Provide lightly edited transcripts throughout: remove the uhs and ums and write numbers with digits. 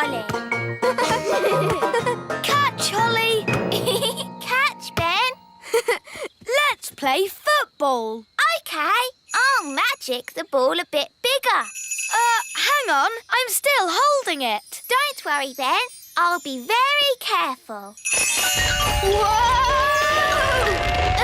Holly. Catch, Holly. Catch, Ben. Let's play football. OK. I'll magic the ball a bit bigger. Hang on. I'm still holding it. Don't worry, Ben. I'll be very careful. Whoa!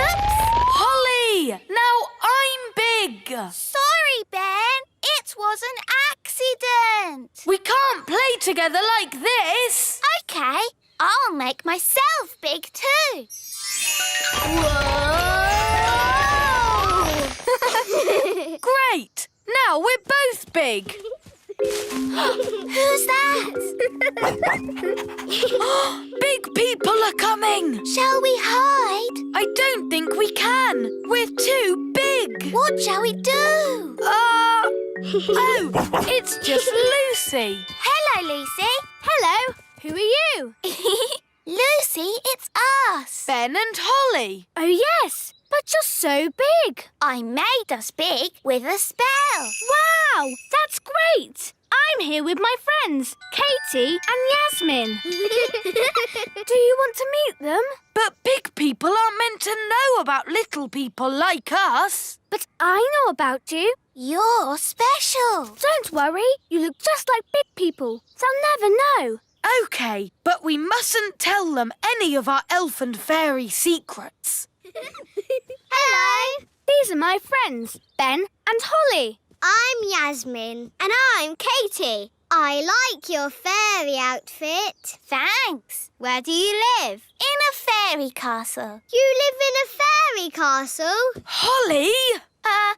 Oops! Holly! Now I'm big. Sorry, Ben. It was an accident. We can't play together like this. OK. I'll make myself big too. Whoa! Great! Now we're both big. Who's that? Big people are coming. Shall we hide? I don't think we can. We're too big. What shall we do? Oh, it's just Lucy. Hello, Lucy. Hello. Who are you? Lucy, it's us. Ben and Holly. Oh, yes, but you're so big. I made us big with a spell. Wow, that's great. I'm here with my friends, Katie and Yasmin. Do you want to meet them? But big people aren't meant to know about little people like us. But I know about you. You're special. Don't worry, you look just like big people. They'll never know. OK, but we mustn't tell them any of our elf and fairy secrets. Hello. These are my friends, Ben and Holly. I'm Yasmin. And I'm Katie. I like your fairy outfit. Thanks. Where do you live? In a fairy castle. You live in a fairy castle? Holly? I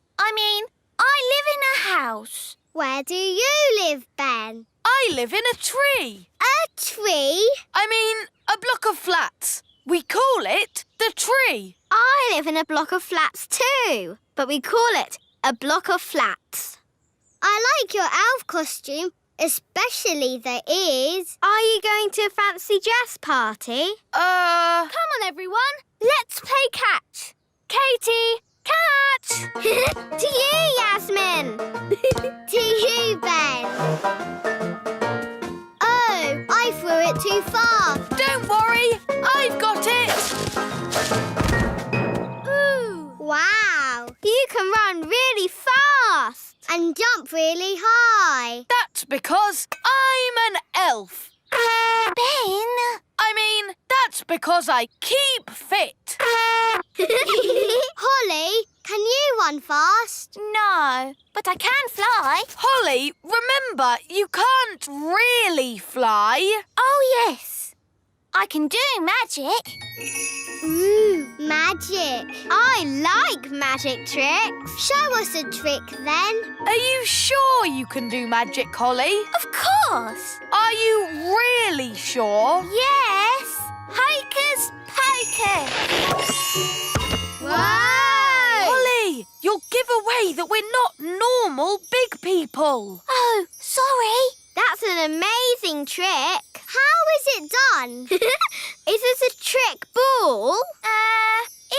live in a house. Where do you live, Ben? I live in a tree. A tree? I mean, a block of flats. We call it the tree. I live in a block of flats too, but we call it a block of flats. I like your elf costume, especially the ears. Are you going to a fancy dress party? Come on, everyone. Let's play catch. Katie, catch! To you, Yasmin. To you, Ben. Oh, I threw it too far. Don't worry, I've got it. Ooh. Wow, you can run really fast and jump really high. That's because I'm an elf. Ben. That's because I keep fit. Holly, can you run fast? No, but I can fly. Holly, remember, you can't really fly. Oh, yes. I can do magic. Ooh, magic. I like magic tricks. Show us a trick, then. Are you sure you can do magic, Holly? Of course. Are you really sure? Yes. Hocus pocus. Whoa! Holly, you'll give away that we're not normal big people. Oh, sorry. That's an amazing trick. How is it done? Is this a trick ball?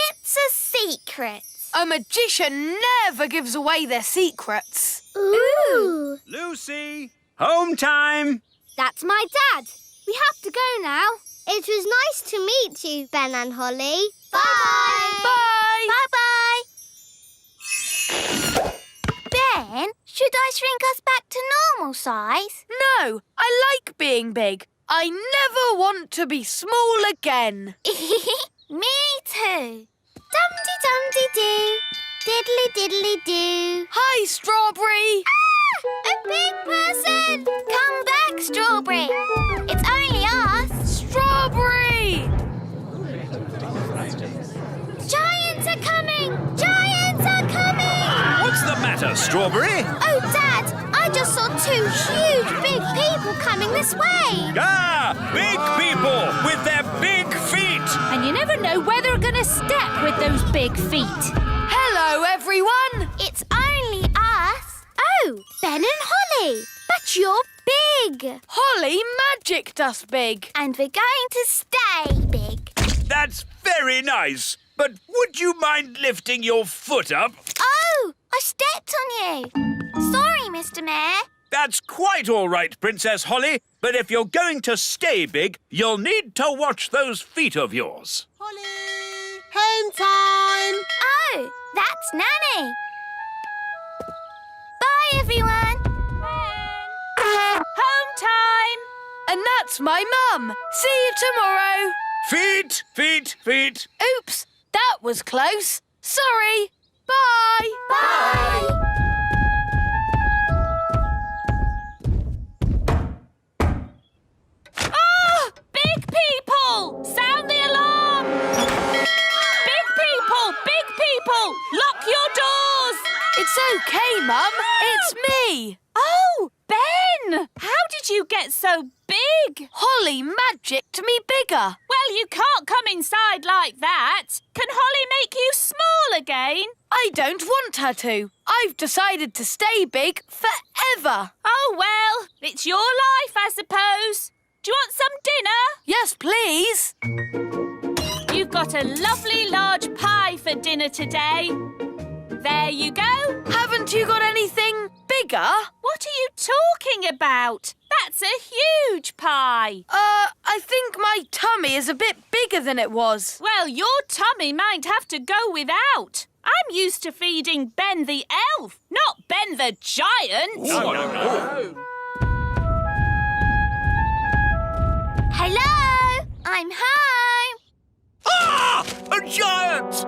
It's a secret. A magician never gives away their secrets. Ooh. Lucy, home time. That's my dad. We have to go now. It was nice to meet you, Ben and Holly. Bye. Bye-bye. Ben, should I shrink us back to normal size? No, I like being big. I never want to be small again. Me too. Dum-de-dum-de-doo. Diddly-diddly-doo. Hi, Strawberry. Ah! A big person! Come back, Strawberry. It's only us. Strawberry! Giants are coming! Giants are coming! What's the matter, Strawberry? Oh, Dad, I just saw two huge big people coming this way. Ah, big people with their big feet. And you never know where they're going to step with those big feet. Hello, everyone. It's only us. Oh, Ben and Holly. But you're big. Holly magicked us big. And we're going to stay big. That's very nice. But would you mind lifting your foot up? Oh, I stepped on you. Sorry, Mr. Mayor. That's quite all right, Princess Holly. But if you're going to stay big, you'll need to watch those feet of yours. Holly! Home time! Oh, that's Nanny. Bye, everyone. Home time! And that's my mum. See you tomorrow. Feet, feet, feet. Oops, that was close. Sorry. Bye. Bye. Oh! Big people! Sound the alarm! Big people! Lock your doors! It's okay, Mum. It's me. Oh, Ben! How did you get so big? Holly magicked me bigger. Well, you can't come inside like that. Can Holly make you small again? I don't want her to. I've decided to stay big forever. Oh, well, it's your life, I suppose. Do you want some dinner? Yes, please. You've got a lovely large pie for dinner today. There you go. Haven't you got anything bigger? What are you talking about? That's a huge pie. I think my tummy is a bit bigger than it was. Well, your tummy might have to go without. I'm used to feeding Ben the elf, not Ben the giant. No. Hello, I'm home. Ah! A giant!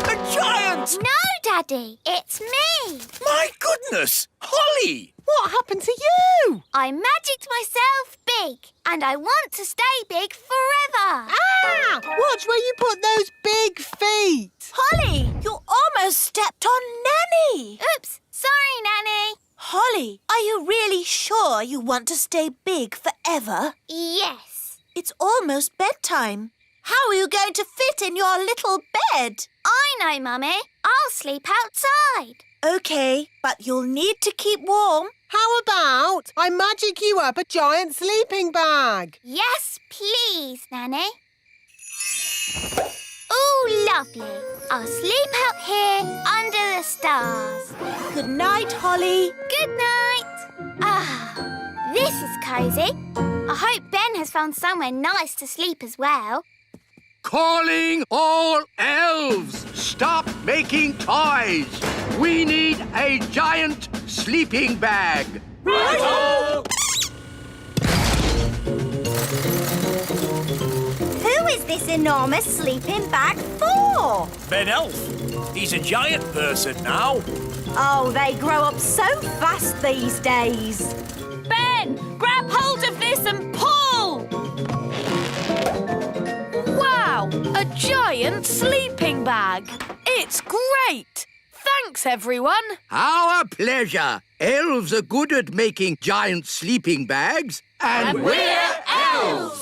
A giant! No, Daddy, it's me. My goodness! Holly! What happened to you? I magicked myself big, and I want to stay big forever. Ah! Watch where you put those big feet. Holly, you almost stepped on Nanny. Oops, sorry, Nanny. Holly, are you really sure you want to stay big forever? Yes. It's almost bedtime. How are you going to fit in your little bed? I know, Mummy. I'll sleep outside. OK, but you'll need to keep warm. How about I magic you up a giant sleeping bag? Yes, please, Nanny. Oh, lovely. I'll sleep out here under the stars. Good night, Holly. Good night. Ah, this is cosy. I hope Ben has found somewhere nice to sleep as well. Calling all elves! Stop making toys! We need a giant sleeping bag. Righto! Who is this enormous sleeping bag for? Ben Elf. He's a giant person now. Oh, they grow up so fast these days. Ben, grab hold of this and pull! Wow, a giant sleeping bag. It's great. Thanks, everyone. Our pleasure. Elves are good at making giant sleeping bags. And we're elves!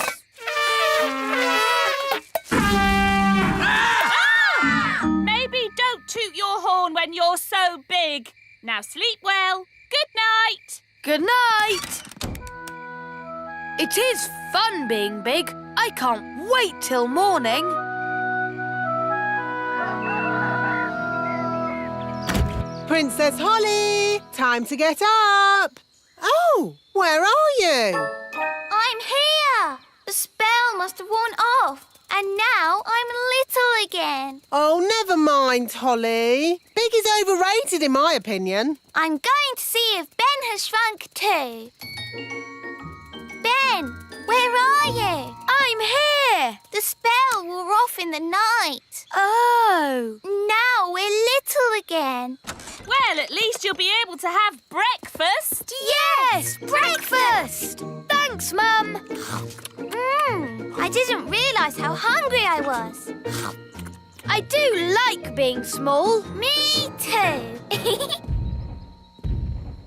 Maybe don't toot your horn when you're so big. Now sleep well. Good night. Good night. It is fun being big. I can't wait till morning. Princess Holly, time to get up. Oh, where are you? I'm here. The spell must have worn off, and now I'm little again. Oh, never mind, Holly. Big is overrated in my opinion. I'm going to see if Ben has shrunk too. Ben, where are you? I'm here. The spell wore off in the night. Oh. Now we're little again. Well, at least you'll be able to have breakfast. Yes, breakfast! Thanks, Mum. I didn't realise how hungry I was. I do like being small. Me too.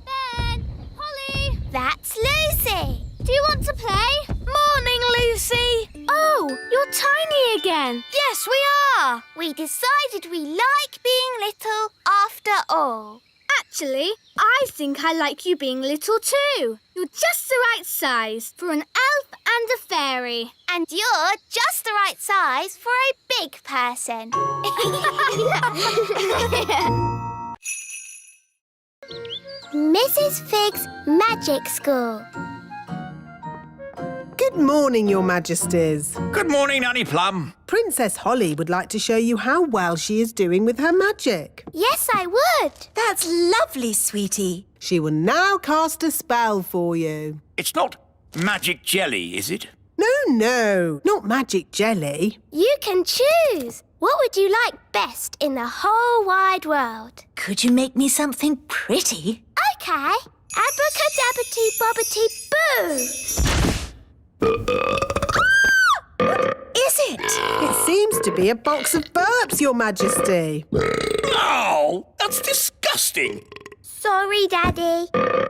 Ben, Holly. That's Lucy. Do you want to play? Morning, Lucy. Oh, you're tiny again. Yes, we are. We decided we like being little after all. Actually, I think I like you being little too. You're just the right size for an elf and a fairy. And you're just the right size for a big person. Mrs. Fig's Magic School. Good morning, Your Majesties. Good morning, Nanny Plum. Princess Holly would like to show you how well she is doing with her magic. Yes, I would. That's lovely, sweetie. She will now cast a spell for you. It's not magic jelly, is it? No, not magic jelly. You can choose. What would you like best in the whole wide world? Could you make me something pretty? Okay. Abracadabra-tee bobbity boo. Is it? It seems to be a box of burps, Your Majesty. Oh, that's disgusting. Sorry, Daddy.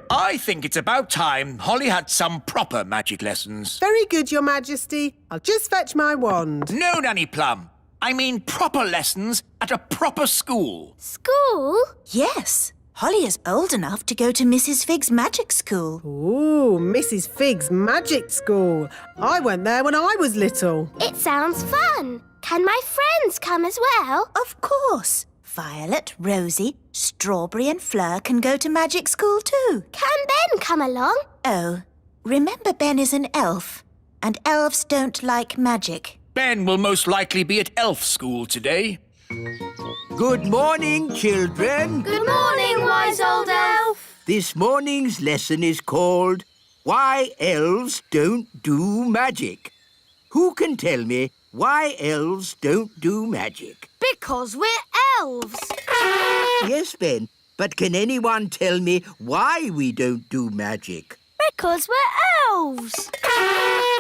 I think it's about time Holly had some proper magic lessons. Very good, Your Majesty. I'll just fetch my wand. No, Nanny Plum. I mean proper lessons at a proper school. School? Yes. Holly is old enough to go to Mrs. Fig's magic school. Ooh, Mrs. Fig's Magic School. I went there when I was little. It sounds fun. Can my friends come as well? Of course. Violet, Rosie, Strawberry and Fleur can go to magic school too. Can Ben come along? Oh, remember Ben is an elf, and elves don't like magic. Ben will most likely be at elf school today. Good morning, children. Good morning, wise old elf. This morning's lesson is called Why Elves Don't Do Magic. Who can tell me why elves don't do magic? Because we're elves. Yes, Ben, but can anyone tell me why we don't do magic? Because we're elves.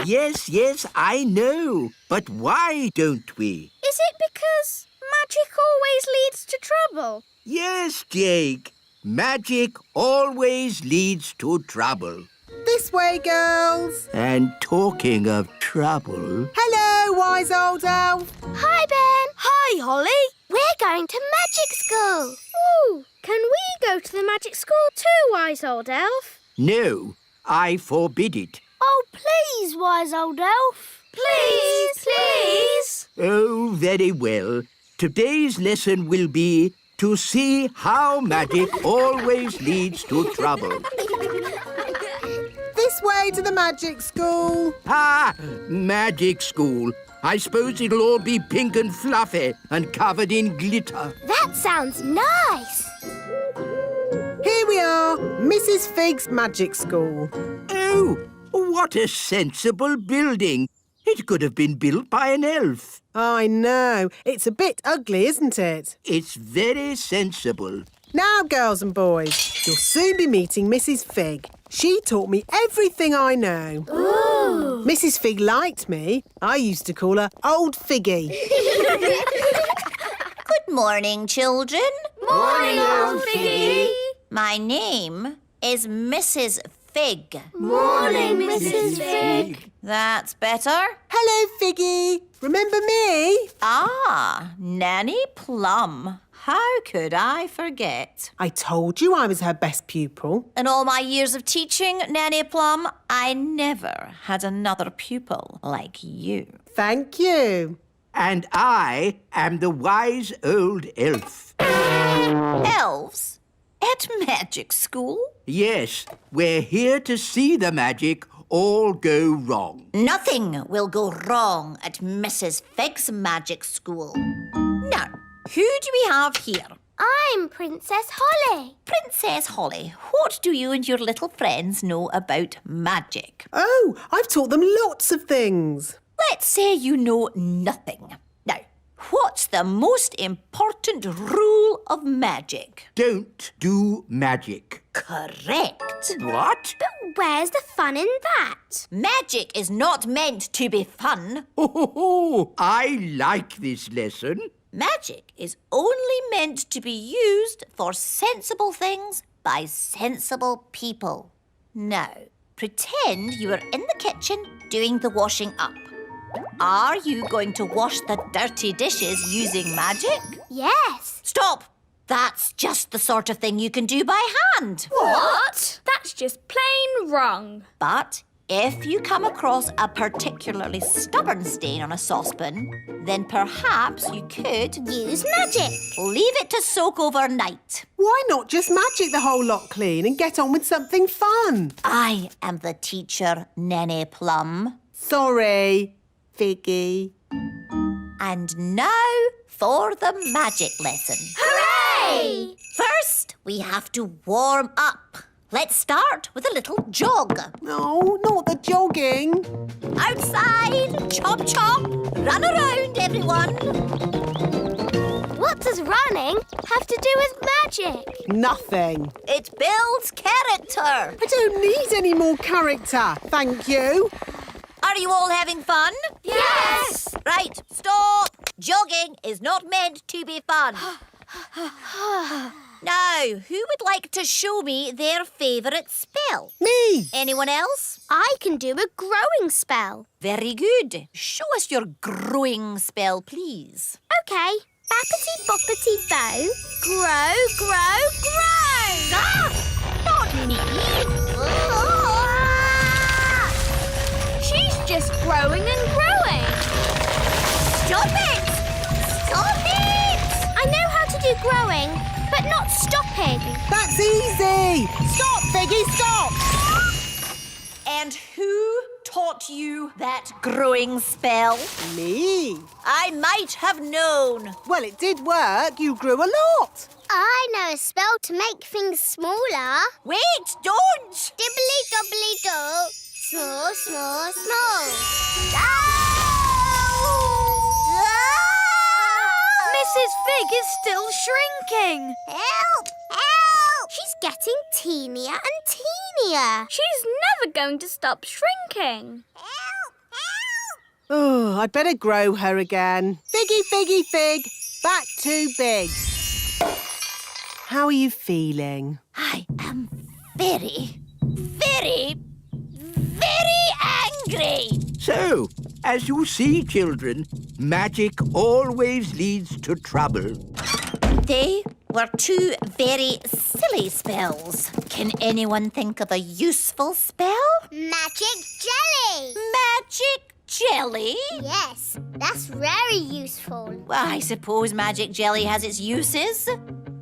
Yes, I know. But why don't we? Is it because magic always leads to trouble? Yes, Jake. Magic always leads to trouble. This way, girls. And talking of trouble... Hello, wise old elf. Hi, Ben. Hi, Holly. We're going to magic school. Ooh, can we go to the magic school too, wise old elf? No, I forbid it. Oh, please, wise old elf. Please. Oh, very well. Today's lesson will be to see how magic always leads to trouble. This way to the magic school. Ah, magic school. I suppose it'll all be pink and fluffy and covered in glitter. That sounds nice. Here we are, Mrs. Fig's Magic School. Oh, what a sensible building. It could have been built by an elf. I know. It's a bit ugly, isn't it? It's very sensible. Now, girls and boys, you'll soon be meeting Mrs. Fig. She taught me everything I know. Ooh. Mrs. Fig liked me. I used to call her Old Figgy. Good morning, children. Morning, old Figgy. My name is Mrs. Fig. Morning, Mrs. Fig. That's better. Hello, Figgy. Remember me? Ah, Nanny Plum. How could I forget? I told you I was her best pupil. In all my years of teaching, Nanny Plum, I never had another pupil like you. Thank you. And I am the wise old elf. Elves? At magic school? Yes, we're here to see the magic all go wrong. Nothing will go wrong at Mrs. Fig's magic school. Now, who do we have here? I'm Princess Holly. Princess Holly, what do you and your little friends know about magic? Oh, I've taught them lots of things. Let's say you know nothing. Now, what's the most important rule of magic? Don't do magic. Correct. What? But where's the fun in that? Magic is not meant to be fun. Oh, I like this lesson. Magic is only meant to be used for sensible things by sensible people. Now, pretend you are in the kitchen doing the washing up. Are you going to wash the dirty dishes using magic? Yes. Stop! That's just the sort of thing you can do by hand. What? That's just plain wrong. But If you come across a particularly stubborn stain on a saucepan, then perhaps you could Use magic. leave it to soak overnight. Why not just magic the whole lot clean and get on with something fun? I am the teacher, Nene Plum. Sorry, Figgy. And now for the magic lesson. Hooray! First, we have to warm up. Let's start with a little jog. No, not the jogging. Outside, chop chop, run around everyone. What does running have to do with magic? Nothing. It builds character. I don't need any more character, thank you. Are you all having fun? Yes! Right, stop. Jogging is not meant to be fun. Now, who would like to show me their favourite spell? Me. Anyone else? I can do a growing spell. Very good. Show us your growing spell, please. Okay. Bappity boppity bow. Grow, grow, grow! Not me. She's just growing and growing. Stop it! Stop it! I know how to do growing, but not stopping. That's easy. Stop, Figgy, stop. And who taught you that growing spell? Me. I might have known. Well, it did work. You grew a lot. I know a spell to make things smaller. Wait, don't! Dibbly dobbly do. Small, small, small. Mrs. Fig is still shrinking. Help! Help! She's getting teenier and teenier. She's never going to stop shrinking. Help! Help! Oh, I'd better grow her again. Figgy, Figgy, Fig. Back too big. How are you feeling? I am very, very, very angry. So, as you see, children, magic always leads to trouble. They were two very silly spells. Can anyone think of a useful spell? Magic jelly. Magic jelly? Yes, that's very useful. Well, I suppose magic jelly has its uses.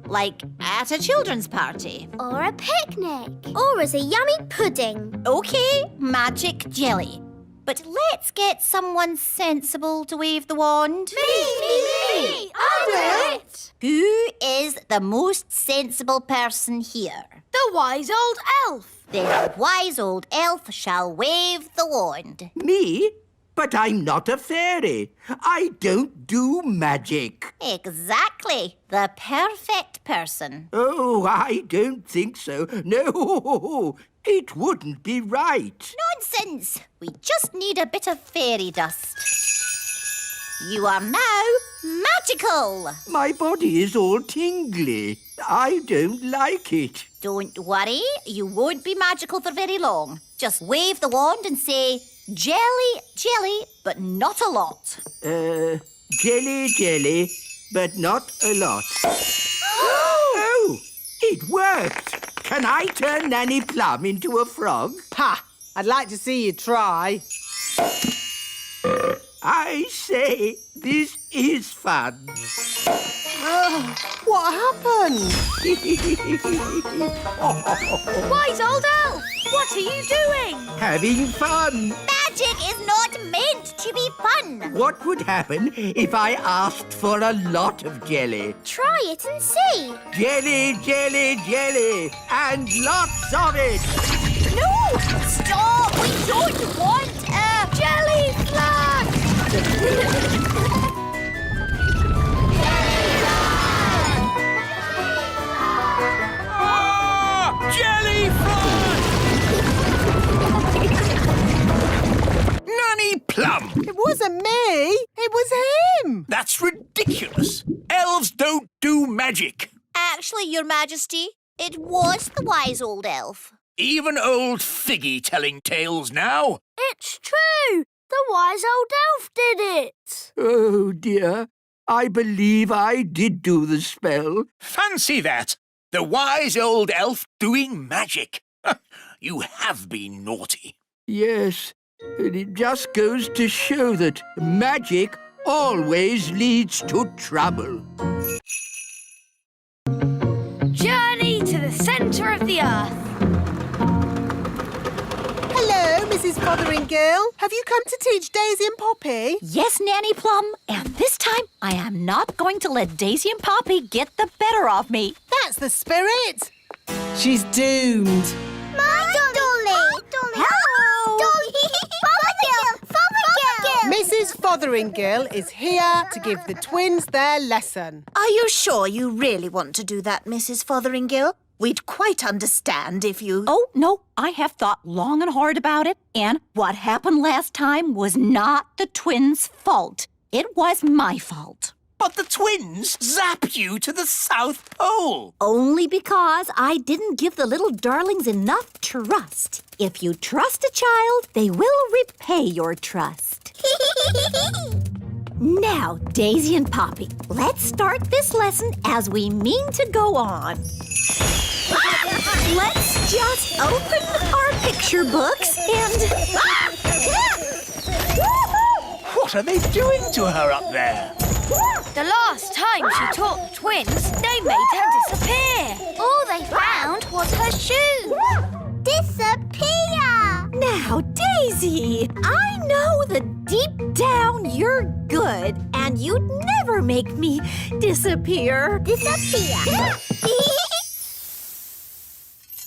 Like at a children's party. Or a picnic. Or as a yummy pudding. Okay, magic jelly. But let's get someone sensible to wave the wand. Me! I'll do it! Who is the most sensible person here? The wise old elf. The wise old elf shall wave the wand. Me? But I'm not a fairy. I don't do magic. Exactly. The perfect person. Oh, I don't think so. No, it wouldn't be right. Nonsense. We just need a bit of fairy dust. You are now magical. My body is all tingly. I don't like it. Don't worry. You won't be magical for very long. Just wave the wand and say, jelly, jelly, but not a lot. Jelly, jelly, but not a lot. Oh, it worked. Can I turn Nanny Plum into a frog? Ha! I'd like to see you try. I say, this is fun. What happened? Wise old elf, what are you doing? Having fun. Magic is not meant to be fun. What would happen if I asked for a lot of jelly? Try it and see. Jelly, jelly, jelly, and lots of it. No! Stop! We don't want a jelly flag! Jelly Nanny Plum! It wasn't me. It was him. That's ridiculous. Elves don't do magic. Actually, Your Majesty, it was the wise old elf. Even old Figgy telling tales now. It's true. The wise old elf did it. Oh, dear. I believe I did do the spell. Fancy that. The wise old elf doing magic. You have been naughty. Yes, and it just goes to show that magic always leads to trouble. Journey to the centre of the earth. Hello, Mrs. Fotheringill. Have you come to teach Daisy and Poppy? Yes, Nanny Plum, and this time I am not going to let Daisy and Poppy get the better of me. That's the spirit. She's doomed. My Dolly! Hello! Fotheringill! Mrs. Fotheringill is here to give the twins their lesson. Are you sure you really want to do that, Mrs. Fotheringill? We'd quite understand if you... Oh, no, I have thought long and hard about it, and what happened last time was not the twins' fault. It was my fault. But the twins zap you to the South Pole. Only because I didn't give the little darlings enough trust. If you trust a child, they will repay your trust. Now, Daisy and Poppy, let's start this lesson as we mean to go on. Let's just open our picture books and... What are they doing to her up there? The last time she taught the twins, they made her disappear. All they found was her shoes. Disappear! Now, Daisy, I know that deep down you're good and you'd never make me disappear. Disappear!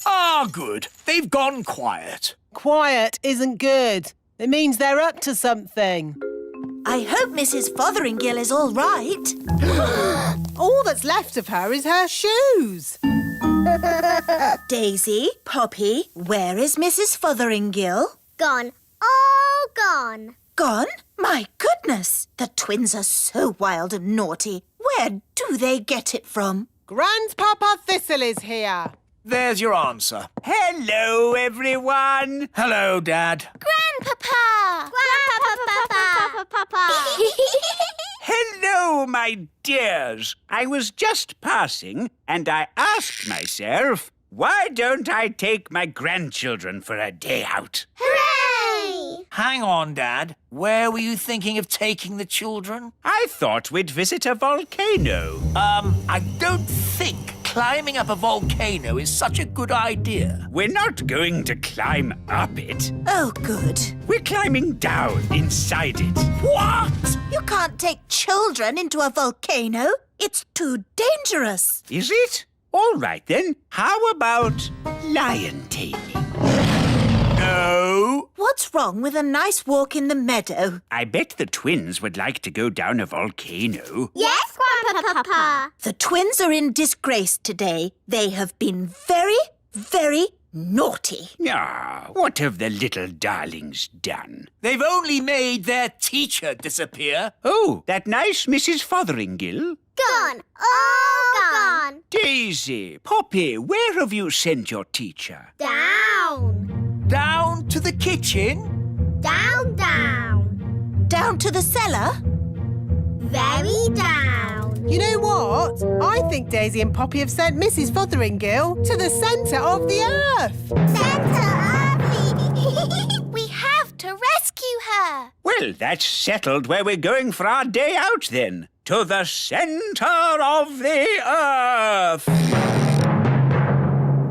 Ah, good. They've gone quiet. Quiet isn't good. It means they're up to something. I hope Mrs. Fotheringill is all right. All that's left of her is her shoes. Daisy, Poppy, where is Mrs. Fotheringill? Gone. All gone. Gone? My goodness! The twins are so wild and naughty. Where do they get it from? Grandpapa Thistle is here. There's your answer. Hello, everyone. Hello, Dad. Grandpapa! Grandpapa! Hello, my dears. I was just passing and I asked myself, why don't I take my grandchildren for a day out? Hooray! Hang on, Dad. Where were you thinking of taking the children? I thought we'd visit a volcano. I don't think climbing up a volcano is such a good idea. We're not going to climb up it. Oh, good. We're climbing down inside it. What? You can't take children into a volcano. It's too dangerous. Is it? All right, then. How about lion taming? No. What's wrong with a nice walk in the meadow? I bet the twins would like to go down a volcano. Yes, Grandpapa. The twins are in disgrace today. They have been very, very naughty. Ah, what have the little darlings done? They've only made their teacher disappear. Oh, that nice Mrs. Fotheringill? Gone. All gone. Daisy, Poppy, where have you sent your teacher? Down. Down to the kitchen. Down, down. Down to the cellar? Very down. You know what? I think Daisy and Poppy have sent Mrs. Fotheringill to the centre of the earth. Centre We have to rescue her. Well, that's settled where we're going for our day out, then. To the centre of the earth.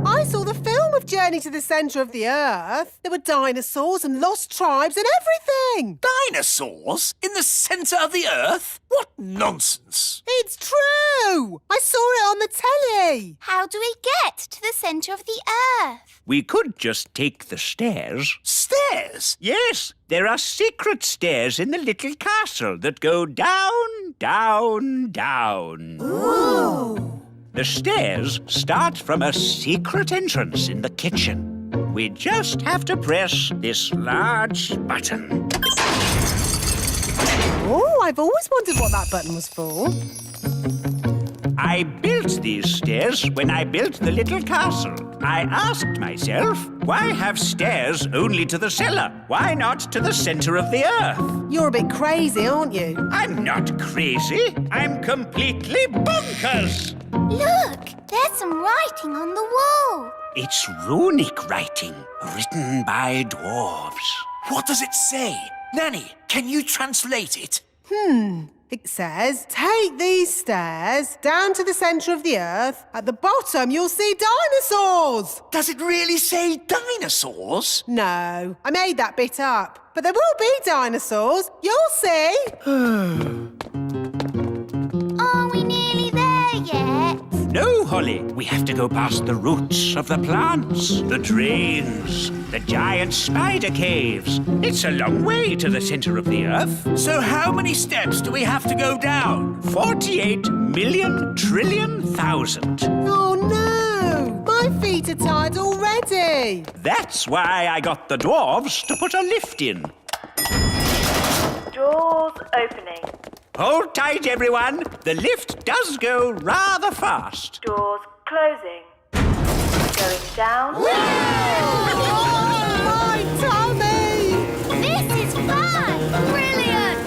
I saw the film of Journey to the Centre of the Earth. There were dinosaurs and lost tribes and everything. Dinosaurs? In the centre of the earth? What nonsense. It's true. I saw it on the telly. How do we get to the centre of the earth? We could just take the stairs. Stairs? Yes, there are secret stairs in the little castle that go down, down, down. Ooh. The stairs start from a secret entrance in the kitchen. We just have to press this large button. Oh, I've always wondered what that button was for. I built these stairs when I built the little castle. I asked myself, why have stairs only to the cellar? Why not to the centre of the earth? You're a bit crazy, aren't you? I'm not crazy. I'm completely bonkers. Look, there's some writing on the wall. It's runic writing, written by dwarves. What does it say? Nanny, can you translate it? It says, take these stairs down to the centre of the earth. At the bottom, you'll see dinosaurs. Does it really say dinosaurs? No, I made that bit up. But there will be dinosaurs. You'll see. Are we nearly there yet? No, Holly, we have to go past the roots of the plants, the drains, the giant spider caves. It's a long way to the centre of the earth. So how many steps do we have to go down? 48,000,000,000,000. Oh, no. My feet are tired already. That's why I got the dwarves to put a lift in. Doors opening. Hold tight, everyone. The lift does go rather fast. Doors closing. Going down. My tummy! This is fun! Brilliant!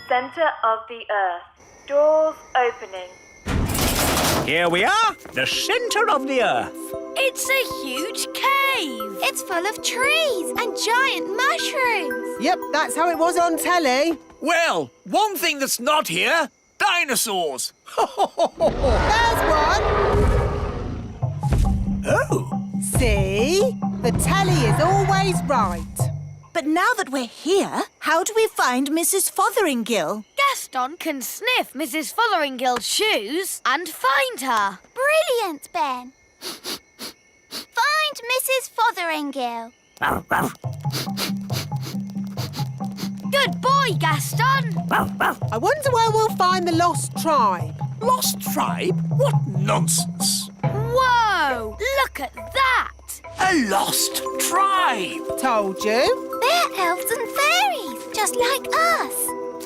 Center of the earth. Doors opening. Here we are, the centre of the earth. It's a huge cave. It's full of trees and giant mushrooms. Yep, that's how it was on telly. Well, one thing that's not here, dinosaurs. There's one. Oh. See? The telly is always right. But now that we're here, how do we find Mrs. Fotheringill? Gaston can sniff Mrs. Fotheringill's shoes and find her. Brilliant, Ben. Find Mrs. Fotheringill. Good boy, Gaston. I wonder where we'll find the lost tribe. Lost tribe? What nonsense. Whoa, look at that. A lost tribe. Told you. They're elves and fairies, just like us.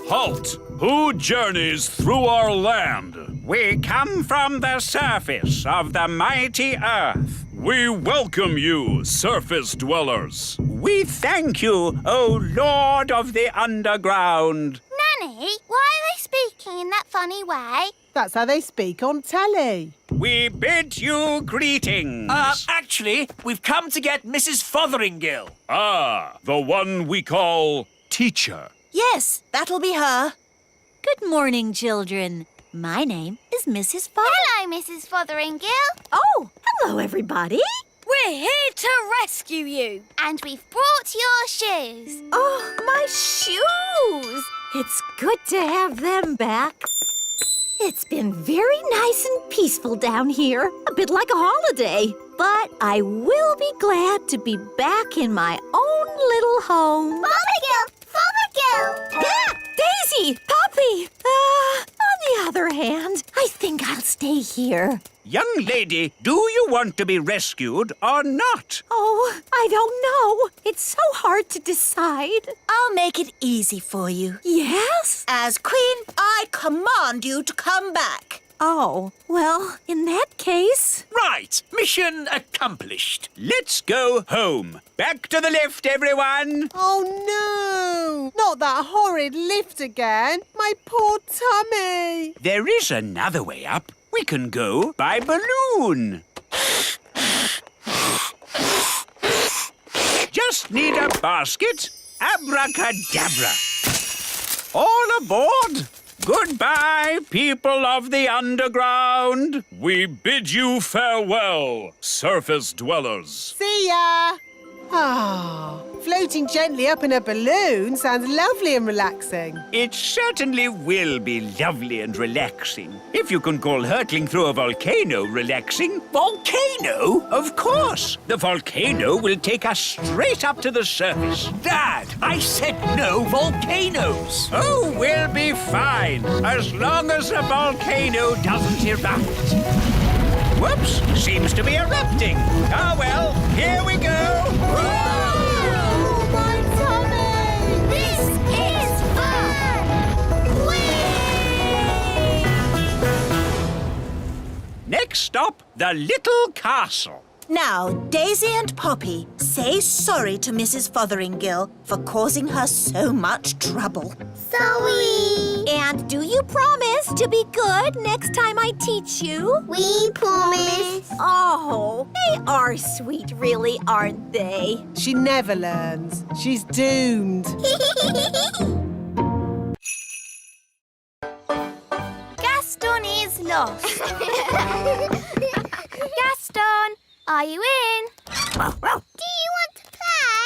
Halt! Who journeys through our land? We come from the surface of the mighty earth. We welcome you, surface dwellers. We thank you, O Lord of the Underground. Nanny, why are they speaking in that funny way? That's how they speak on telly. We bid you greetings. Actually, we've come to get Mrs. Fotheringill. Ah, the one we call teacher. Yes, that'll be her. Good morning, children. My name is Mrs. Hello, Mrs. Fotheringill. Oh, hello, everybody. We're here to rescue you. And we've brought your shoes. Oh, my shoes. It's good to have them back. It's been very nice and peaceful down here, a bit like a holiday. But I will be glad to be back in my own little home. Fotheringill! Fotheringill! Ah, Daisy! Poppy! On the other hand, I think I'll stay here. Young lady, do you want to be rescued or not? Oh, I don't know. It's so hard to decide. I'll make it easy for you. Yes? As Queen, I command you to come back. Oh, well, in that case... Right, mission accomplished. Let's go home. Back to the lift, everyone. Oh, no. Not that horrid lift again. My poor tummy. There is another way up. We can go by balloon. Just need a basket. Abracadabra. All aboard. Goodbye, people of the underground. We bid you farewell, surface dwellers. See ya. Ah, floating gently up in a balloon sounds lovely and relaxing. It certainly will be lovely and relaxing. If you can call hurtling through a volcano relaxing. Volcano? Of course. The volcano will take us straight up to the surface. Dad, I said no volcanoes. Oh, we'll be fine, as long as the volcano doesn't erupt. Whoops, seems to be erupting. Ah, well, here we go. Oh, my tummy! This is fun! Whee! Next stop, the little castle. Now, Daisy and Poppy, say sorry to Mrs. Fotheringill for causing her so much trouble. Sorry. And do you promise to be good next time I teach you? We promise. Oh, they are sweet, really, aren't they? She never learns. She's doomed. Gaston is lost. Gaston, are you in? Do you want to play?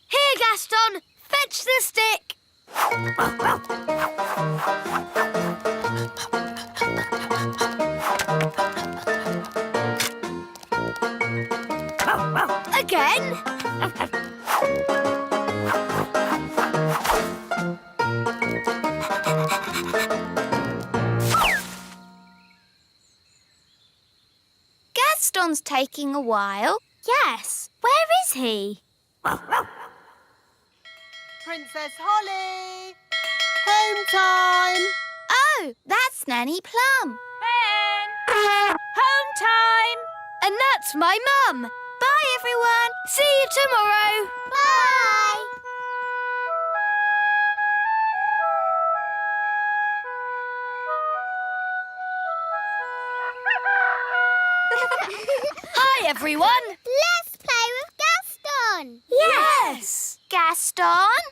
Here, Gaston, fetch the stick. Again? Gaston's taking a while. Yes. Where is he? Princess Holly! Home time! Oh, that's Nanny Plum. Ben! Home time! And that's my mum. Bye, everyone. See you tomorrow. Bye. Hi, everyone. Let's play with Gaston. Yes. Gaston?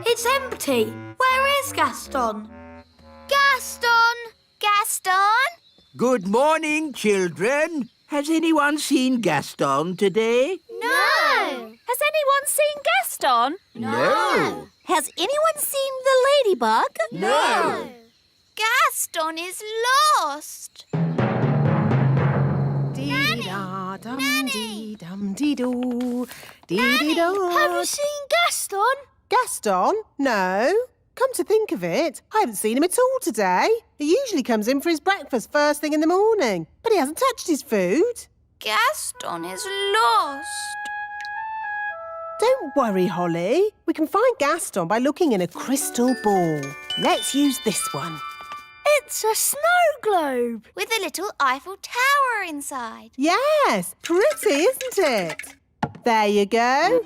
It's empty. Where is Gaston? Gaston! Gaston? Good morning, children. Has anyone seen Gaston today? No. Has anyone seen Gaston? No. Has anyone seen the ladybug? No. Gaston is lost. Dee-da-dum-dee-dum-dee-doo. Dee-dee-da. Have you seen Gaston? Gaston? No. Come to think of it, I haven't seen him at all today. He usually comes in for his breakfast first thing in the morning, but he hasn't touched his food. Gaston is lost. Don't worry, Holly. We can find Gaston by looking in a crystal ball. Let's use this one. It's a snow globe with a little Eiffel Tower inside. Yes, pretty, isn't it? There you go.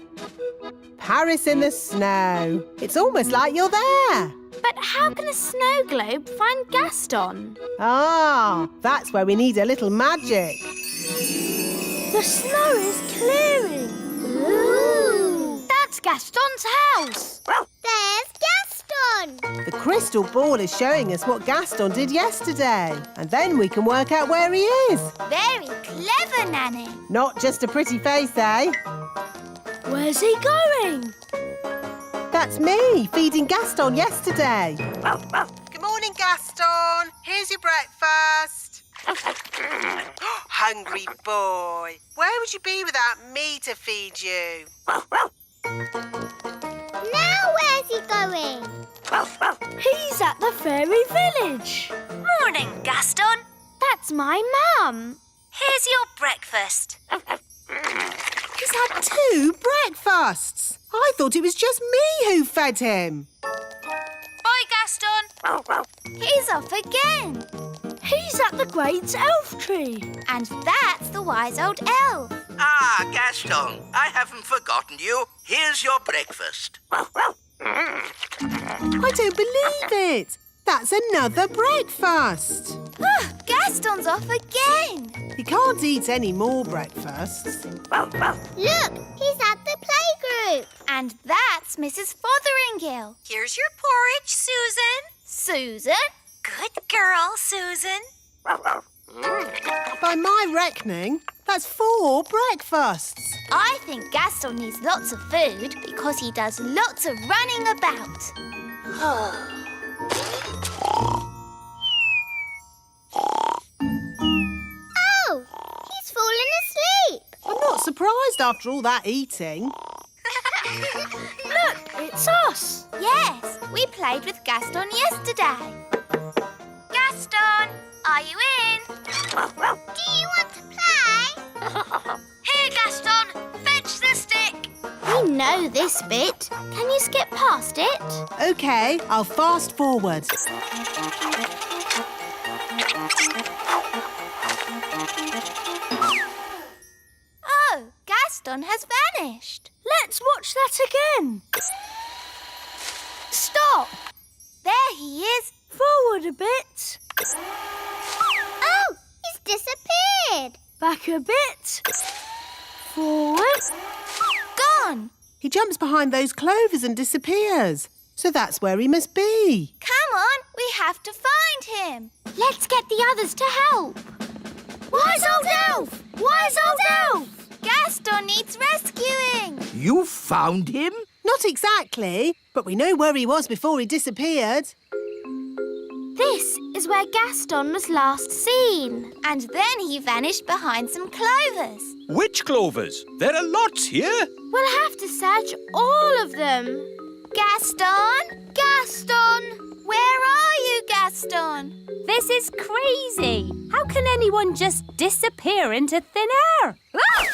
Paris in the snow. It's almost like you're there. But how can a snow globe find Gaston? Ah, that's where we need a little magic. The snow is clearing. Ooh. That's Gaston's house. There's Gaston. The crystal ball is showing us what Gaston did yesterday. And then we can work out where he is. Very clever, Nanny. Not just a pretty face, eh? Where's he going? That's me, feeding Gaston yesterday. Good morning, Gaston. Here's your breakfast. Hungry boy. Where would you be without me to feed you? Now where's he going? He's at the fairy village. Morning, Gaston. That's my mum. Here's your breakfast. He's had 2 breakfasts. I thought it was just me who fed him. Bye, Gaston. He's off again. He's at the great elf tree. And that's the wise old elf. Ah, Gaston, I haven't forgotten you. Here's your breakfast. I don't believe it. That's another breakfast. Gaston's off again. He can't eat any more breakfasts. Look, he's at the playgroup. And that's Mrs. Fotheringill. Here's your porridge, Susan. Susan? Good girl, Susan. By my reckoning, that's 4 breakfasts. I think Gaston needs lots of food because he does lots of running about. Oh, he's fallen asleep. I'm not surprised after all that eating. Look, it's us. Yes, we played with Gaston yesterday. Gaston, are you in? Do you want to play? Here, Gaston, fetch the stick. We know this bit. Can you skip past it? OK, I'll fast forward. Gaston has vanished. Let's watch that again. Stop! There he is. Forward a bit. Oh, he's disappeared. Back a bit. Forward. Gone. He jumps behind those clovers and disappears. So that's where he must be. Come on, we have to find him. Let's get the others to help. Wise old elf! Wise old elf! Gaston needs rescuing. You found him? Not exactly, but we know where he was before he disappeared. This is where Gaston was last seen. And then he vanished behind some clovers. Which clovers? There are lots here. We'll have to search all of them. Gaston? Gaston! Where are you, Gaston? This is crazy. How can anyone just disappear into thin air? Ah!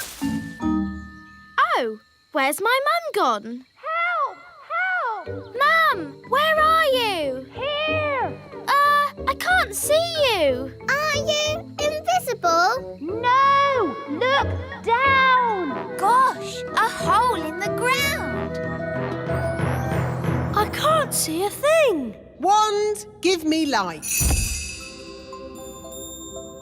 Oh, where's my mum gone? Help! Help! Mum, where are you? Here! I can't see you. Are you invisible? No! Look down! Gosh, a hole in the ground. I can't see a thing. Wand, give me light.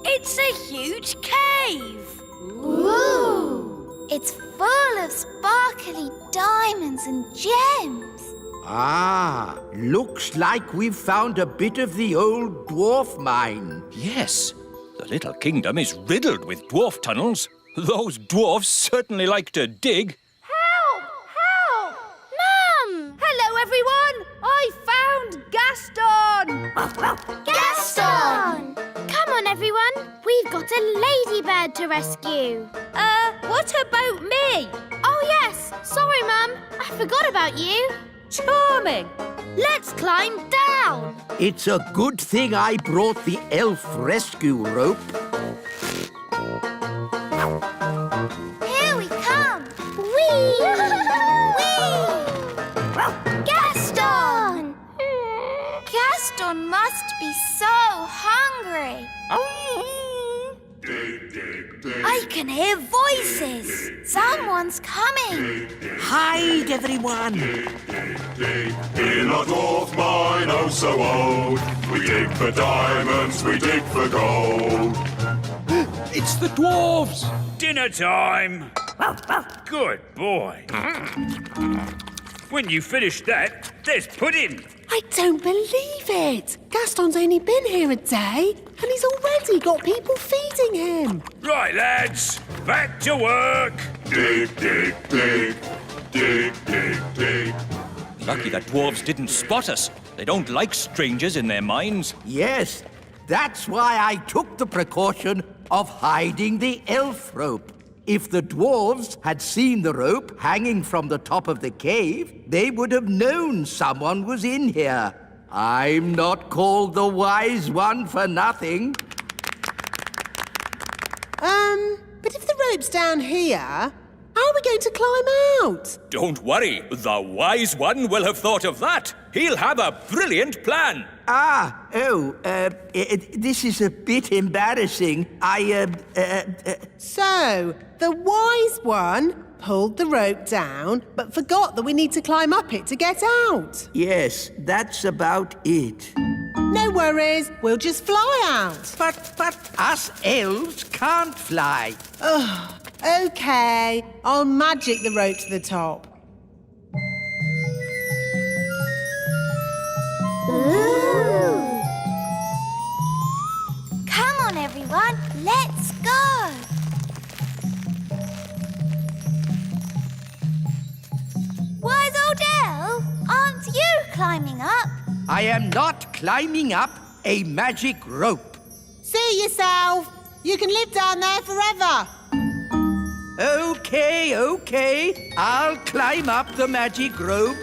It's a huge cave. Ooh! It's full of sparkly diamonds and gems. Ah, looks like we've found a bit of the old dwarf mine. Yes, the little kingdom is riddled with dwarf tunnels. Those dwarfs certainly like to dig. Help! Help! Mum! Hello, everyone. I found Gaston. Gaston! Come on, everyone. We've got a ladybird to rescue. What about me? Oh, yes. Sorry, Mum. I forgot about you. Charming. Let's climb down. It's a good thing I brought the elf rescue rope. Here we come. Whee! Whee! Gaston! Gaston must be so hungry. I can hear voices. Someone's coming. Hide, everyone. In a dwarf mine, oh so old, we dig for diamonds, we dig for gold. It's the dwarves. Dinner time. Good boy. When you finish that, there's pudding. I don't believe it. Gaston's only been here a day and he's already got people feeding him. Right, lads, back to work. Dig, dig, dig, dig, dig, dig. Lucky that dwarves didn't spot us. They don't like strangers in their mines. Yes, that's why I took the precaution of hiding the elf rope. If the dwarves had seen the rope hanging from the top of the cave, they would have known someone was in here. I'm not called the wise one for nothing. But if the rope's down here, how are we going to climb out? Don't worry, the wise one will have thought of that. He'll have a brilliant plan. This is a bit embarrassing. So, the wise one pulled the rope down, but forgot that we need to climb up it to get out. Yes, that's about it. No worries, we'll just fly out. But us elves can't fly. Okay, I'll magic the rope to the top. Ooh! Come on, everyone, let's go. Wise old elf, aren't you climbing up? I am not climbing up a magic rope. See yourself. You can live down there forever. Okay. I'll climb up the magic rope.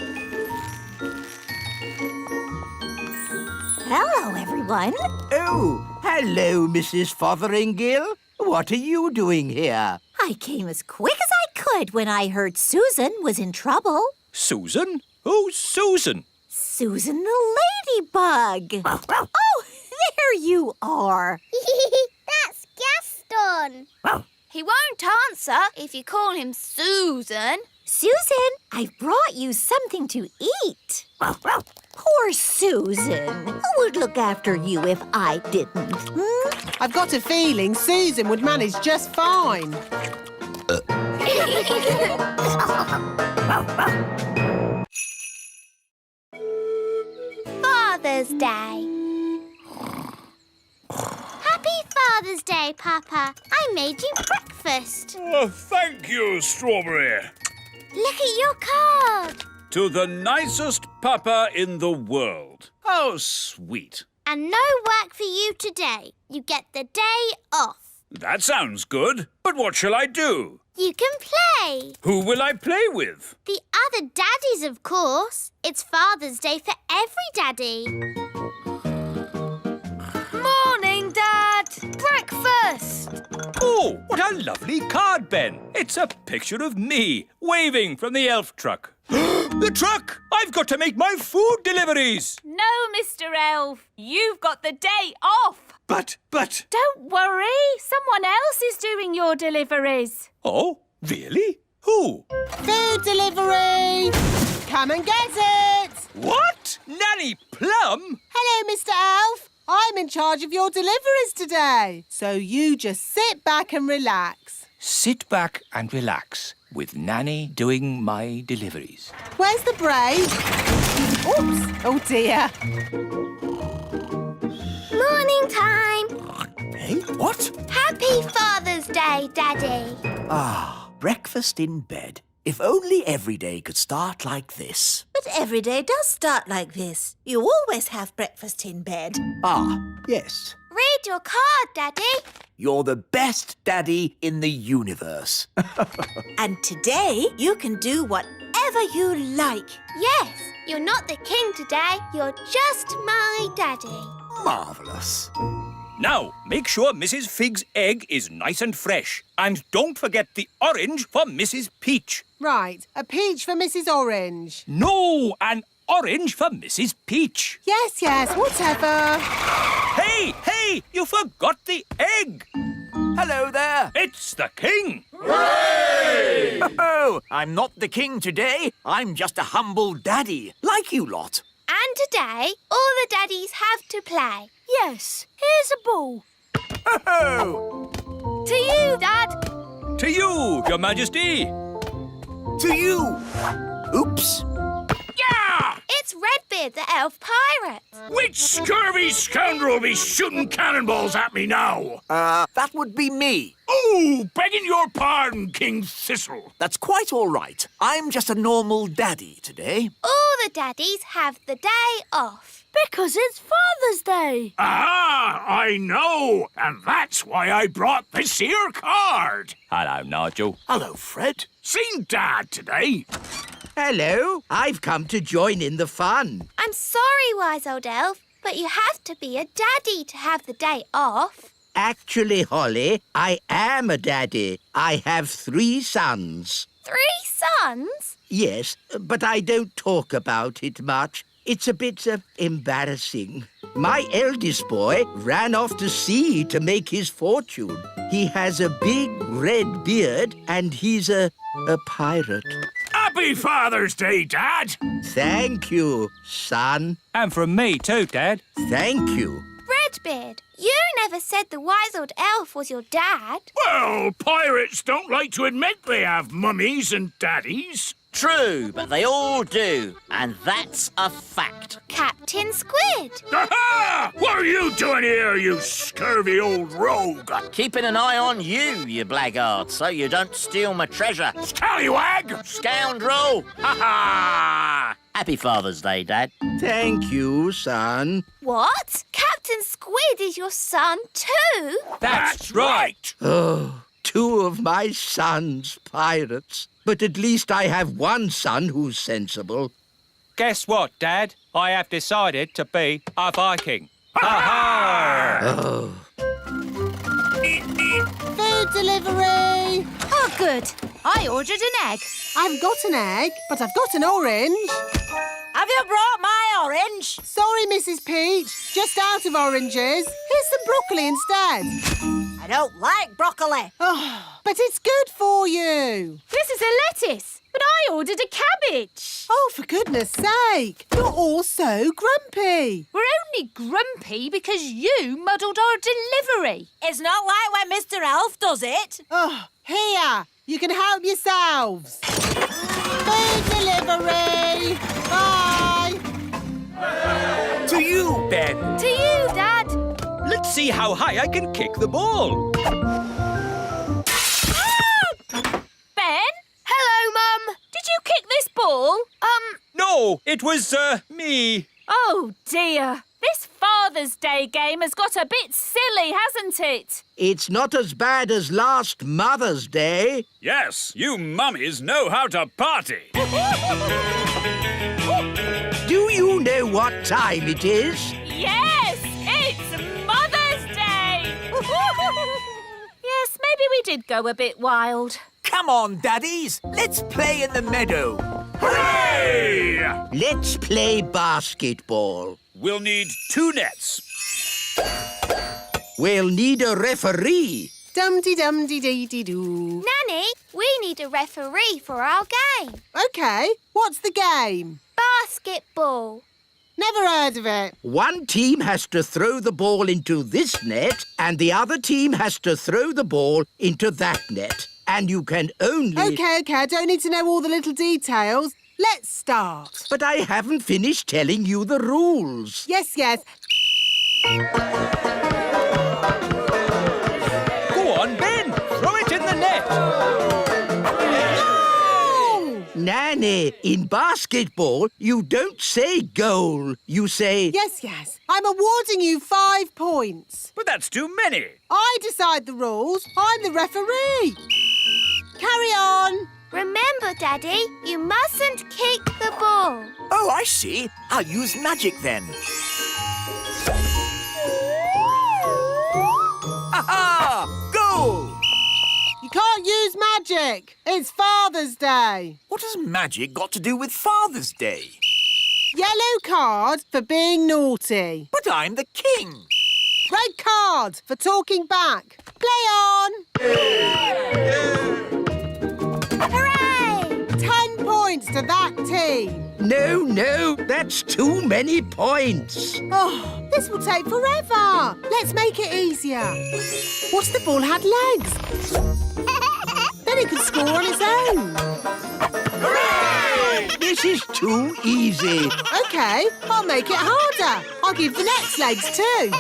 Hello, everyone. Oh, hello, Mrs. Fotheringay. What are you doing here? I came as quick as I could when I heard Susan was in trouble. Susan? Who's Susan? Susan the ladybug. Oh, there you are. That's Gaston. He won't answer if you call him Susan. Susan, I've brought you something to eat. Poor Susan. Who would look after you if I didn't? I've got a feeling Susan would manage just fine. Father's Day. Happy Father's Day, Papa. I made you breakfast. Oh, thank you, Strawberry. Look at your card. To the nicest papa in the world. How sweet. And no work for you today. You get the day off. That sounds good. But what shall I do? You can play. Who will I play with? The other daddies, of course. It's Father's Day for every daddy. Morning, Dad. Breakfast. Oh, what a lovely card, Ben. It's a picture of me waving from the elf truck. The truck! I've got to make my food deliveries. No, Mr. Elf. You've got the day off. But... Don't worry. Someone else is doing your deliveries. Oh, really? Who? Food delivery! Come and get it! What? Nanny Plum? Hello, Mr. Elf. I'm in charge of your deliveries today. So you just sit back and relax. Sit back and relax with Nanny doing my deliveries. Where's the break? Oops! Oh, dear. Morning time. Hey, what? Happy Father's Day, Daddy. Ah, breakfast in bed. If only every day could start like this. But every day does start like this. You always have breakfast in bed. Ah, yes. Read your card, Daddy. You're the best daddy in the universe. And today you can do whatever you like. Yes, you're not the king today. You're just my daddy. Marvellous. Now, make sure Mrs. Fig's egg is nice and fresh. And don't forget the orange for Mrs. Peach. Right, a peach for Mrs. Orange. No, an orange for Mrs. Peach. Yes, whatever. Hey, you forgot the egg. Hello there. It's the king. Hooray! Oh, I'm not the king today. I'm just a humble daddy, like you lot. And today, all the daddies have to play. Yes, here's a ball. Oh! To you, Dad. To you, Your Majesty. To you. Oops. Yeah! It's Redbeard, the elf pirate. Which scurvy scoundrel will be shooting cannonballs at me now? That would be me. Oh, begging your pardon, King Thistle. That's quite all right. I'm just a normal daddy today. All the daddies have the day off. Because it's Father's Day. Ah, I know. And that's why I brought this here card. Hello, Nigel. Hello, Fred. Seen Dad today? Hello. I've come to join in the fun. I'm sorry, wise old elf, but you have to be a daddy to have the day off. Actually, Holly, I am a daddy. I have 3 sons. 3 sons? Yes, but I don't talk about it much. It's a bit embarrassing. My eldest boy ran off to sea to make his fortune. He has a big red beard and he's a pirate. Happy Father's Day, Dad. Thank you, son. And from me too, Dad. Thank you. Redbeard, you never said the wise old elf was your dad. Well, pirates don't like to admit they have mummies and daddies. True, but they all do. And that's a fact. Captain Squid. Aha! What are you doing here, you scurvy old rogue? Keeping an eye on you, you blackguard, so you don't steal my treasure. Scallywag! Scoundrel! Ha-ha! Happy Father's Day, Dad. Thank you, son. What? Captain Squid is your son too? That's right. Oh, 2 of my sons pirates. But at least I have one son who's sensible. Guess what, Dad? I have decided to be a Viking. Ha-ha! Oh. Food delivery! Oh, good. I ordered an egg. I haven't got an egg, but I've got an orange. Have you brought my orange? Sorry, Mrs. Peach. Just out of oranges. Here's some broccoli instead. I don't like broccoli. Oh, but it's good for you. This is a lettuce, but I ordered a cabbage. Oh, for goodness sake. You're all so grumpy. We're only grumpy because you muddled our delivery. It's not like when Mr. Elf does it. Oh, here. You can help yourselves. Food delivery. Bye. To you, Ben. To you, Dad. Let's see how high I can kick the ball. Ben? Hello, Mum. Did you kick this ball? No, it was, me. Oh, dear. This Father's Day game has got a bit silly, hasn't it? It's not as bad as last Mother's Day. Yes, you mummies know how to party. Do you know what time it is? Yes, it's Mother's Day. Yes, maybe we did go a bit wild. Come on, daddies. Let's play in the meadow. Hooray! Let's play basketball. We'll need 2 nets. We'll need a referee. Dum-de-dum-de-dee-dee-doo. Nanny, we need a referee for our game. OK, what's the game? Basketball. Never heard of it. One team has to throw the ball into this net and the other team has to throw the ball into that net. And you can only... OK, I don't need to know all the little details. Let's start. But I haven't finished telling you the rules. Yes. Go on, Ben. Throw it in the net. No! Nanny, in basketball, you don't say goal. You say... Yes. I'm awarding you 5 points. But that's too many. I decide the rules. I'm the referee. Carry on. Remember, Daddy, you mustn't kick the ball. Oh, I see. I'll use magic then. Aha! Goal! You can't use magic. It's Father's Day. What has magic got to do with Father's Day? Yellow card for being naughty. But I'm the king. Red card for talking back. Play on. Hooray! 10 points to that team. No, that's too many points. Oh, this will take forever. Let's make it easier. What if the ball had legs? Then he could score on his own. Hooray! This is too easy. OK, I'll make it harder. I'll give the nets legs too.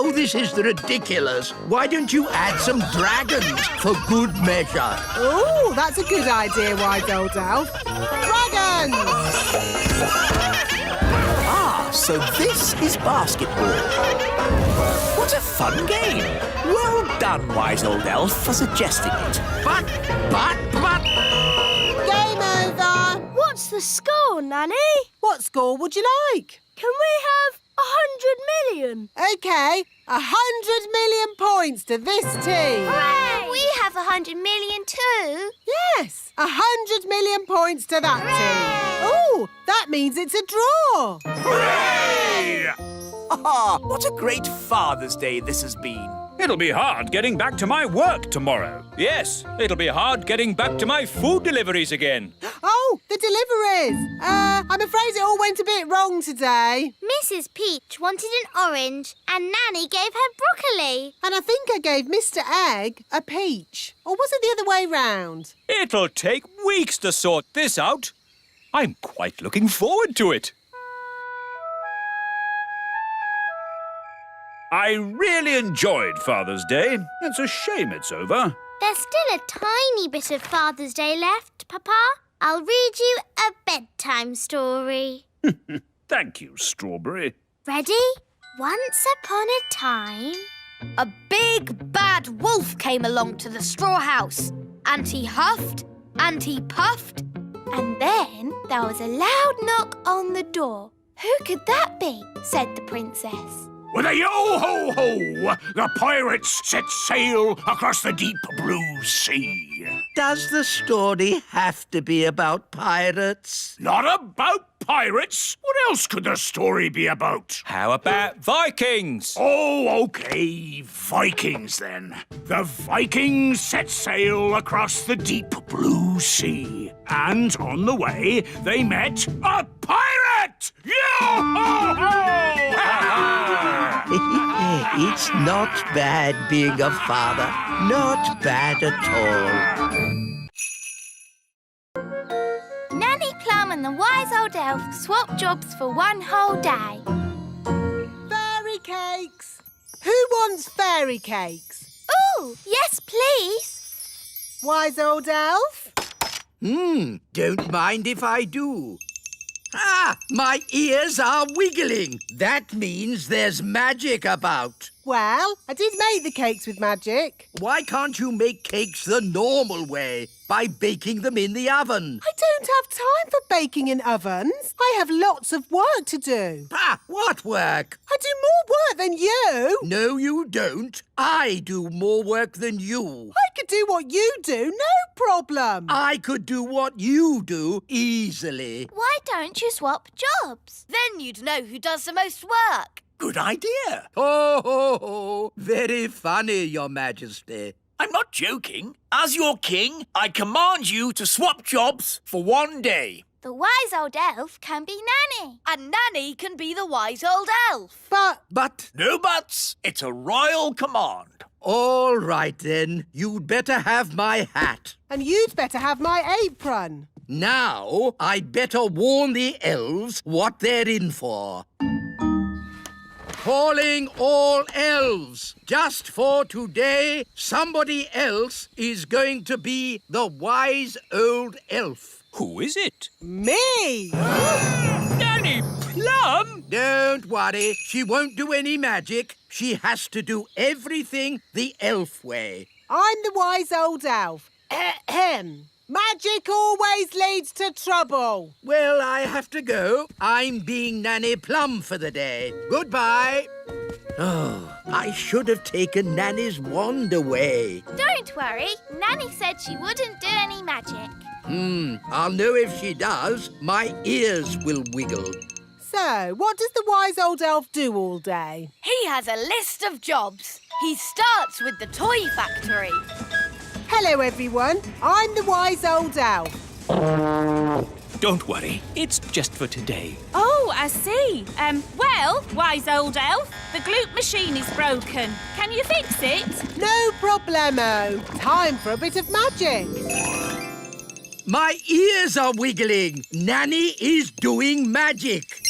Oh, this is ridiculous. Why don't you add some dragons for good measure? Oh, that's a good idea, Wise Old Elf. Dragons! Ah, so this is basketball. What a fun game. Well done, Wise Old Elf, for suggesting it. But... Game over. What's the score, Nanny? What score would you like? Can we have 100 million? OK, 100 million points to this team. Hooray! We have 100 million too. Yes, 100 million points to that team. Oh, that means it's a draw. Hooray! Ah, what a great Father's Day this has been. It'll be hard getting back to my work tomorrow. Yes, it'll be hard getting back to my food deliveries again. Oh, the deliveries. I'm afraid it all went a bit wrong today. Mrs. Peach wanted an orange and Nanny gave her broccoli. And I think I gave Mr. Egg a peach. Or was it the other way round? It'll take weeks to sort this out. I'm quite looking forward to it. I really enjoyed Father's Day. It's a shame it's over. There's still a tiny bit of Father's Day left, Papa. I'll read you a bedtime story. Thank you, Strawberry. Ready? Once upon a time... A big bad wolf came along to the straw house, and he huffed and he puffed, And then there was a loud knock on the door. Who could that be? Said the princess. With a yo-ho-ho, the pirates set sail across the deep blue sea. Does the story have to be about pirates? Not about pirates. What else could the story be about? How about Vikings? Oh, OK. Vikings, then. The Vikings set sail across the deep blue sea. And on the way, they met a pirate! It's not bad being a father. Not bad at all. Nanny Plum and the wise old elf swapped jobs for one whole day. Fairy cakes! Who wants fairy cakes? Ooh, yes, please. Wise old elf? Don't mind if I do. Ah, my ears are wiggling. That means there's magic about. Well, I did make the cakes with magic. Why can't you make cakes the normal way, by baking them in the oven? I don't have time for baking in ovens. I have lots of work to do. Ah, what work? I do more work than you. No, you don't. I do more work than you. I could do what you do, no problem. I could do what you do easily. Why don't you swap jobs? Then you'd know who does the most work. Good idea. Oh, very funny, Your Majesty. I'm not joking. As your king, I command you to swap jobs for one day. The wise old elf can be Nanny. And Nanny can be the wise old elf. But... No buts. It's a royal command. All right, then. You'd better have my hat. And you'd better have my apron. Now, I'd better warn the elves what they're in for. Calling all elves. Just for today, somebody else is going to be the wise old elf. Who is it? Me! Nanny Plum? Don't worry, she won't do any magic. She has to do everything the elf way. I'm the wise old elf. Ahem. Magic always leads to trouble. Well, I have to go. I'm being Nanny Plum for the day. Goodbye. Oh, I should have taken Nanny's wand away. Don't worry. Nanny said she wouldn't do any magic. I'll know if she does. My ears will wiggle. So, what does the wise old elf do all day? He has a list of jobs. He starts with the toy factory. Hello, everyone. I'm the wise old elf. Don't worry, it's just for today. Oh, I see. Well, wise old elf, the gloop machine is broken. Can you fix it? No problemo. Time for a bit of magic. My ears are wiggling. Nanny is doing magic.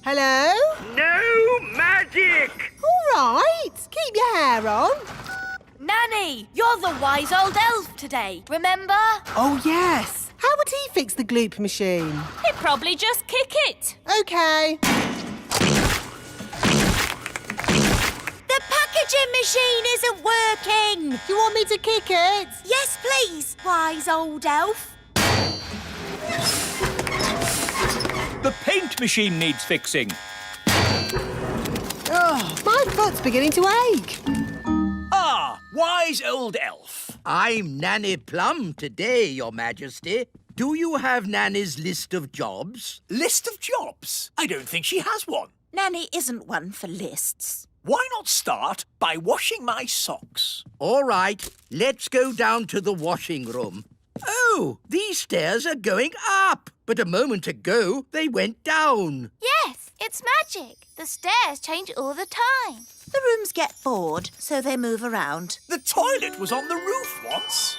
Hello? No magic! All right. Keep your hair on. Nanny, you're the wise old elf today, remember? Oh, yes. How would he fix the gloop machine? He'd probably just kick it. OK. The packaging machine isn't working. Do you want me to kick it? Yes, please, wise old elf. The paint machine needs fixing. Oh, my foot's beginning to ache. Ah, wise old elf. I'm Nanny Plum today, Your Majesty. Do you have Nanny's list of jobs? List of jobs? I don't think she has one. Nanny isn't one for lists. Why not start by washing my socks? All right, let's go down to the washing room. Oh, these stairs are going up. But a moment ago, they went down. Yes, it's magic. The stairs change all the time. The rooms get bored, so they move around. The toilet was on the roof once.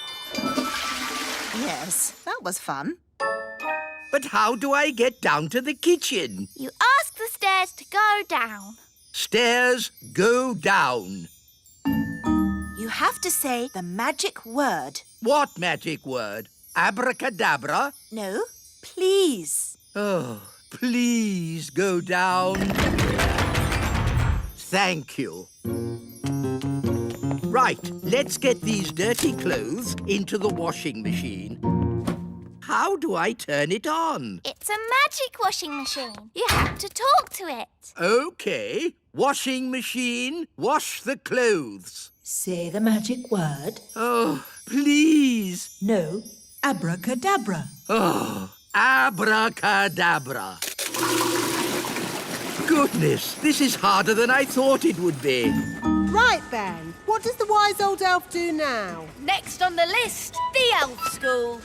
Yes, that was fun. But how do I get down to the kitchen? You ask the stairs to go down. Stairs go down. You have to say the magic word. What magic word? Abracadabra? No, please. Oh, please go down. Thank you. Right, let's get these dirty clothes into the washing machine. How do I turn it on? It's a magic washing machine. You have to talk to it. OK. Washing machine, wash the clothes. Say the magic word. Oh, please. No, abracadabra. Oh, Abracadabra. Goodness, this is harder than I thought it would be. Right then, what does the wise old elf do now? Next on the list, the elf school.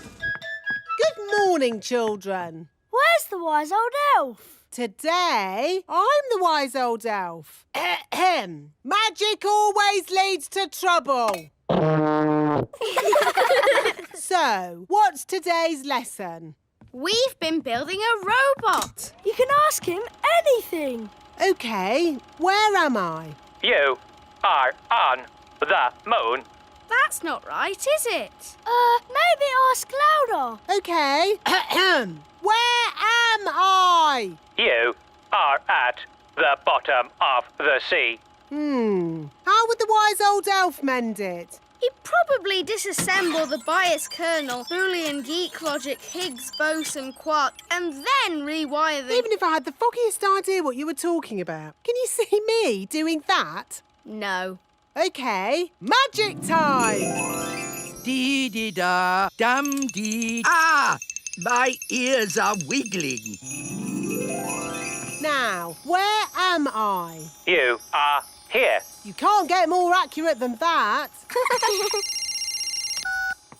Good morning, children. Where's the wise old elf? Today, I'm the wise old elf. Ahem. Magic always leads to trouble. So, what's today's lesson? We've been building a robot. You can ask him anything. OK, where am I? You are on the moon. That's not right, is it? Maybe ask louder. OK. Where am I? You are at the bottom of the sea. How would the wise old elf mend it? He'd probably disassemble the bias kernel, Boolean, geek logic, Higgs, boson, quark, and then rewire them. Even if I had the foggiest idea what you were talking about. Can you see me doing that? No. OK, magic time! Dee-dee-da, dum-dee. Ah! My ears are wiggling. Now, where am I? You are here. You can't get more accurate than that.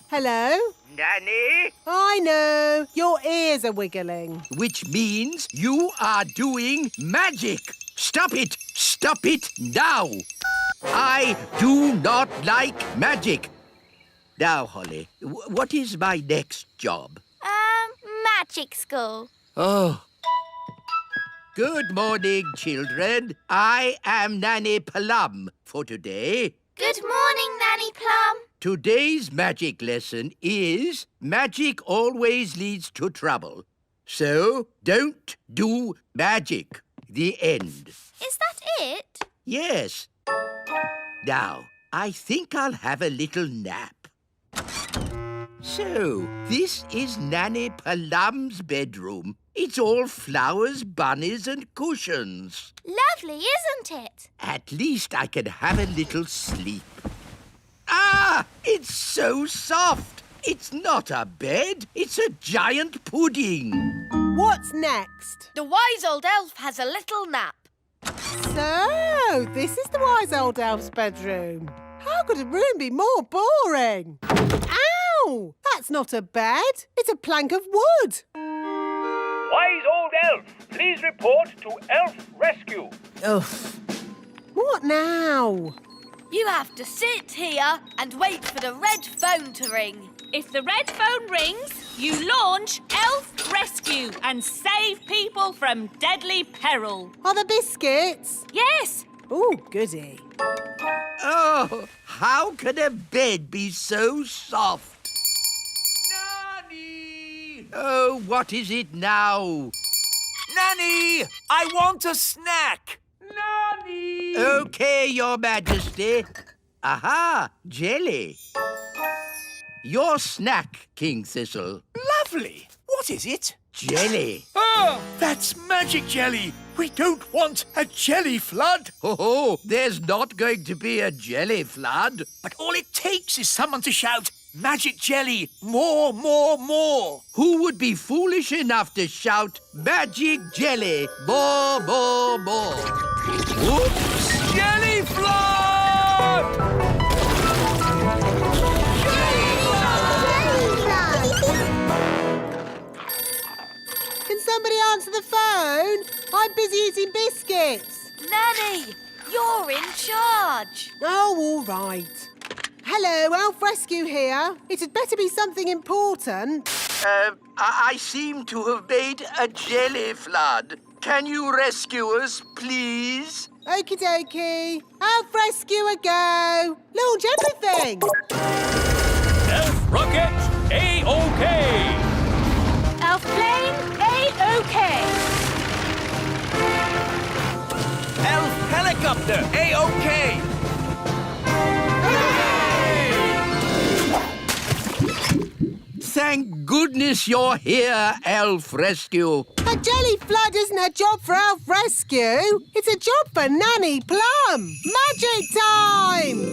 Hello? Nanny? I know. Your ears are wiggling. Which means you are doing magic. Stop it! Stop it now! I do not like magic. Now, Holly, what is my next job? Magic school. Oh. Good morning, children. I am Nanny Plum for today. Good morning, Nanny Plum. Today's magic lesson is magic always leads to trouble. So, don't do magic. The end. Is that it? Yes. Now, I think I'll have a little nap. So, this is Nanny Plum's bedroom. It's all flowers, bunnies and cushions. Lovely, isn't it? At least I can have a little sleep. Ah! It's so soft. It's not a bed. It's a giant pudding. What's next? The wise old elf has a little nap. So, this is the wise old elf's bedroom. How could a room be more boring? Ow! That's not a bed. It's a plank of wood. Wise old elf, please report to Elf Rescue. Ugh. What now? You have to sit here and wait for the red phone to ring. If the red phone rings, you launch Elf Rescue and save people from deadly peril. Are there biscuits? Yes. Ooh, goody. Oh, how can a bed be so soft? Nanny! Oh, what is it now? Nanny! I want a snack! Nanny! Okay, Your Majesty. Aha, jelly. Your snack, King Thistle. Lovely. What is it? Jelly. Oh, that's magic jelly. We don't want a jelly flood. Oh, there's not going to be a jelly flood. But all it takes is someone to shout, magic jelly, more, more, more. Who would be foolish enough to shout, magic jelly, more, more, more? Oops! Jelly flood! Can somebody answer the phone? I'm busy eating biscuits. Nanny, you're in charge. Oh, all right. Hello, Elf Rescue here. It had better be something important. I seem to have made a jelly flood. Can you rescue us, please? Okie dokie. Elf Rescue a go. Launch everything. Elf rocket, A-OK. Elf plane, A-OK. Elf helicopter, A-OK. Thank goodness you're here, Elf Rescue. A jelly flood isn't a job for Elf Rescue. It's a job for Nanny Plum. Magic time!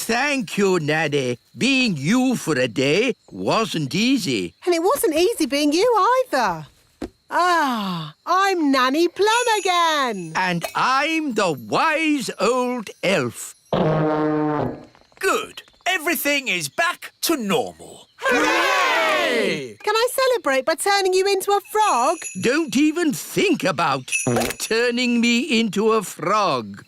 Thank you, Nanny. Being you for a day wasn't easy. And it wasn't easy being you either. Ah, I'm Nanny Plum again. And I'm the wise old elf. Good. Everything is back to normal. Hooray! Can I celebrate by turning you into a frog? Don't even think about turning me into a frog.